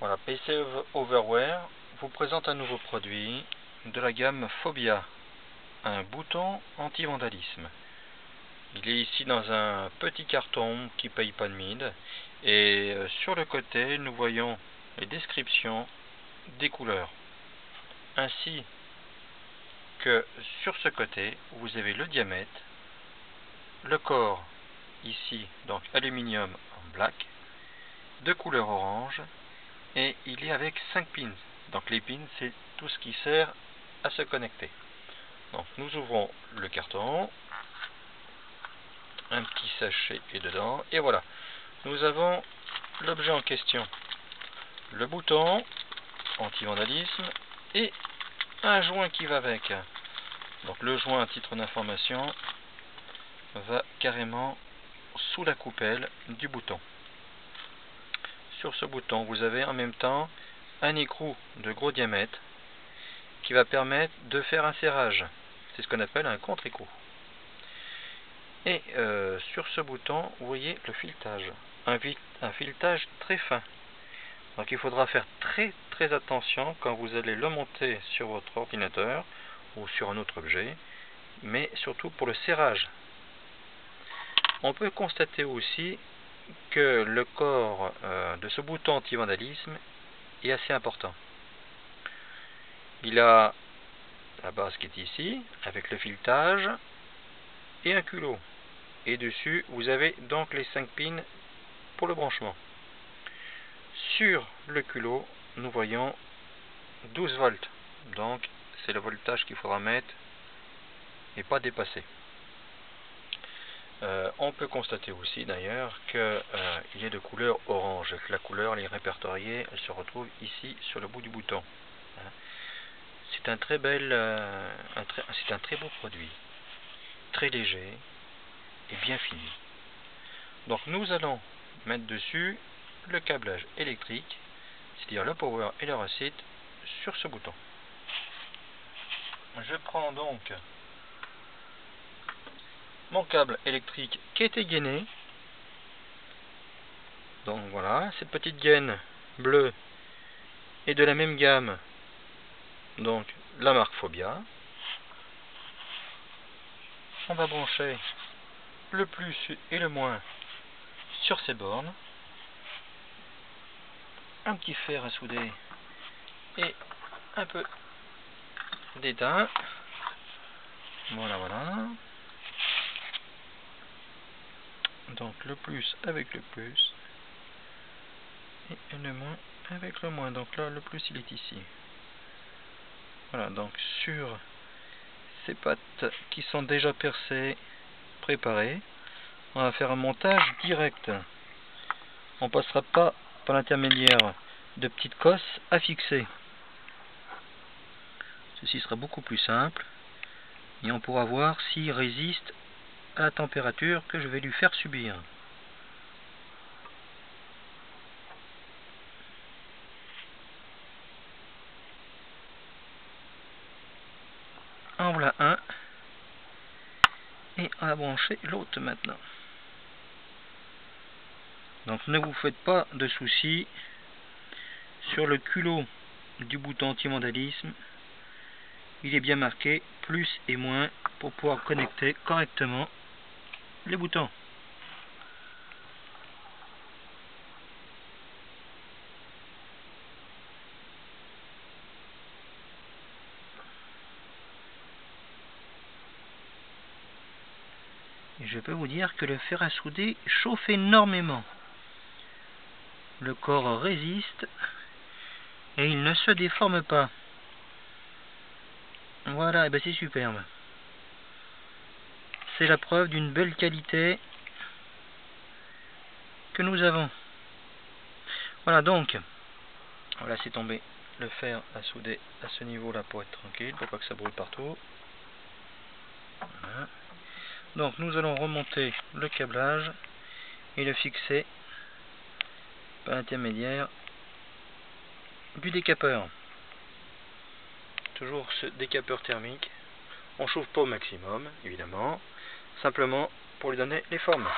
Voilà, PC Overwear vous présente un nouveau produit de la gamme Phobia, un bouton anti-vandalisme. Il est ici dans un petit carton qui paye pas de mine, et sur le côté nous voyons les descriptions des couleurs, ainsi que sur ce côté vous avez le diamètre, le corps ici donc aluminium en black, de couleur orange, et il est avec 5 pins. Donc les pins, c'est tout ce qui sert à se connecter. Donc nous ouvrons le carton, un petit sachet est dedans, et voilà, nous avons l'objet en question, le bouton anti-vandalisme et un joint qui va avec. Donc le joint, à titre d'information, va carrément sous la coupelle du bouton. Sur ce bouton, vous avez en même temps un écrou de gros diamètre qui va permettre de faire un serrage. C'est ce qu'on appelle un contre-écrou. Et sur ce bouton, vous voyez le filetage. Un filetage très fin. Donc il faudra faire très attention quand vous allez le monter sur votre ordinateur ou sur un autre objet, mais surtout pour le serrage. On peut constater aussi que le corps de ce bouton anti-vandalisme est assez important. Il a la base qui est ici, avec le filetage et un culot. Et dessus, vous avez donc les 5 pins pour le branchement. Sur le culot, nous voyons 12 volts. Donc, c'est le voltage qu'il faudra mettre et pas dépasser. On peut constater aussi d'ailleurs qu'il est de couleur orange, que la couleur elle est répertoriée, elle se retrouve ici sur le bout du bouton. C'est un très beau produit, très léger et bien fini. Donc nous allons mettre dessus le câblage électrique, c'est-à-dire le power et le reset sur ce bouton. Je prends donc mon câble électrique qui a été gainé. Donc voilà, cette petite gaine bleue est de la même gamme, donc la marque Phobia. On va brancher le plus et le moins sur ces bornes. Un petit fer à souder et un peu d'étain. Voilà. Donc le plus avec le plus et le moins avec le moins. Donc là le plus il est ici. Voilà, donc sur ces pattes qui sont déjà percées, préparées, on va faire un montage direct. On ne passera pas par l'intermédiaire de petites cosses à fixer. Ceci sera beaucoup plus simple et on pourra voir s'il résiste à la température que je vais lui faire subir. En voilà un. Et on va brancher l'autre maintenant. Donc ne vous faites pas de soucis sur le culot du bouton anti-vandalisme. Il est bien marqué plus et moins pour pouvoir connecter correctement les boutons. Et je peux vous dire que le fer à souder chauffe énormément. Le corps résiste et il ne se déforme pas. Voilà, et ben c'est superbe. C'est la preuve d'une belle qualité que nous avons. Voilà, donc on va laisser tomber le fer à souder à ce niveau là pour être tranquille, pour pas que ça brûle partout. Voilà. Donc nous allons remonter le câblage et le fixer par l'intermédiaire du décapeur. Toujours ce décapeur thermique. On chauffe pas au maximum, évidemment, simplement pour lui donner les formes.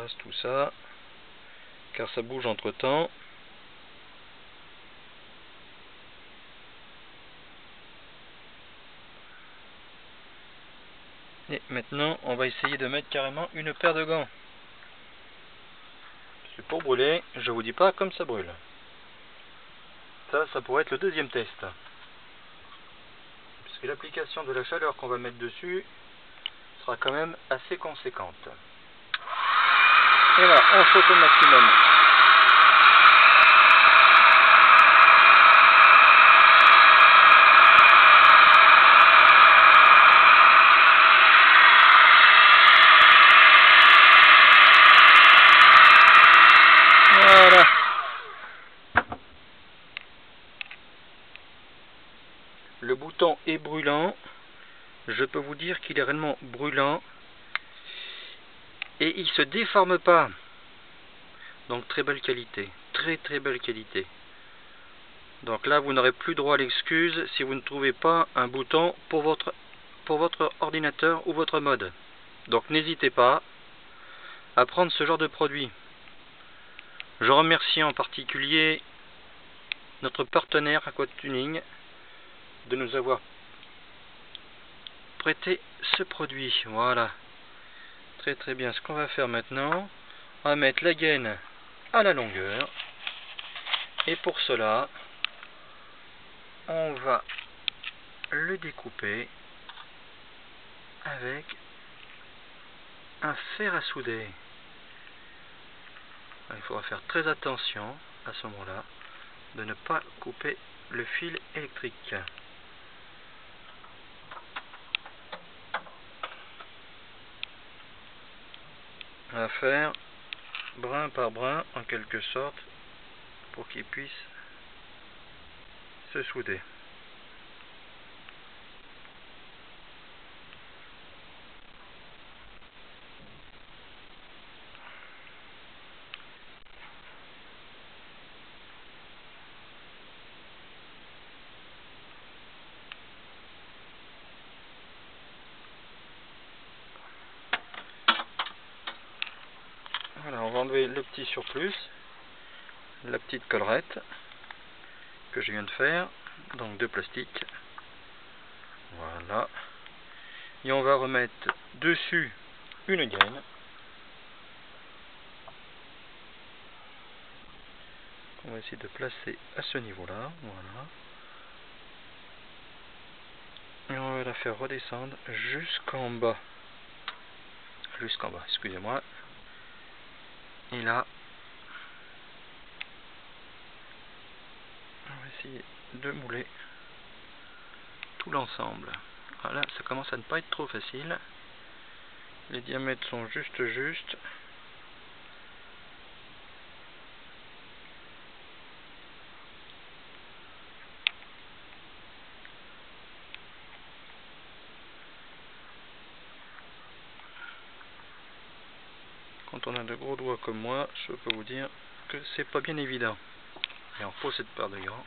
passe tout ça, car ça bouge entre temps. Et maintenant on va essayer de mettre carrément une paire de gants. Parce que pour brûler, je vous dis pas comme ça brûle. Ça pourrait être le deuxième test. Parce que l'application de la chaleur qu'on va mettre dessus sera quand même assez conséquente. Et là, on saute au maximum. Voilà. Le bouton est brûlant. Je peux vous dire qu'il est réellement brûlant. Et il se déforme pas. Donc très belle qualité. Très belle qualité. Donc là vous n'aurez plus droit à l'excuse si vous ne trouvez pas un bouton pour votre ordinateur ou votre mode. Donc n'hésitez pas à prendre ce genre de produit. Je remercie en particulier notre partenaire Aquatuning de nous avoir prêté ce produit. Voilà. Très bien. Ce qu'on va faire maintenant, on va mettre la gaine à la longueur. Et pour cela, on va le découper avec un fer à souder. Il faudra faire très attention à ce moment-là de ne pas couper le fil électrique. On va faire brin par brin en quelque sorte pour qu'il puisse se souder. Voilà, on va enlever le petit surplus, la petite collerette que je viens de faire, donc de plastique. Voilà. Et on va remettre dessus une gaine. On va essayer de placer à ce niveau-là. Voilà. Et on va la faire redescendre jusqu'en bas. Jusqu'en bas, excusez-moi. Et là, on va essayer de mouler tout l'ensemble. Voilà, ça commence à ne pas être trop facile. Les diamètres sont justes. Quand on a de gros doigts comme moi, je peux vous dire que c'est pas bien évident. Et on repose cette paire de gants.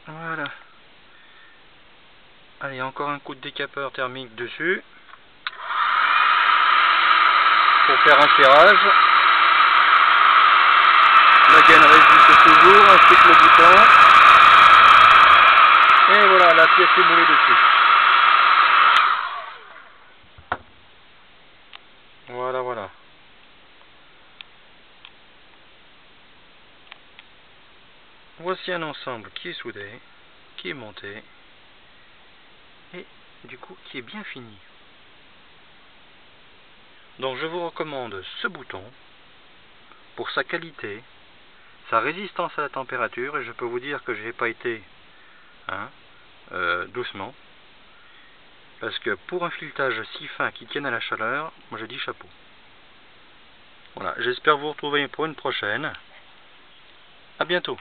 Voilà. Allez, encore un coup de décapeur thermique dessus. Pour faire un serrage. La gaine résiste toujours, ainsi que le bouton. Et voilà, la pièce est moulée dessus. Voilà. Voici un ensemble qui est soudé, qui est monté, et du coup qui est bien fini. Donc je vous recommande ce bouton pour sa qualité, sa résistance à la température, et je peux vous dire que je n'ai pas été doucement, parce que pour un filetage si fin qui tienne à la chaleur, moi je dis chapeau. Voilà, j'espère vous retrouver pour une prochaine. À bientôt.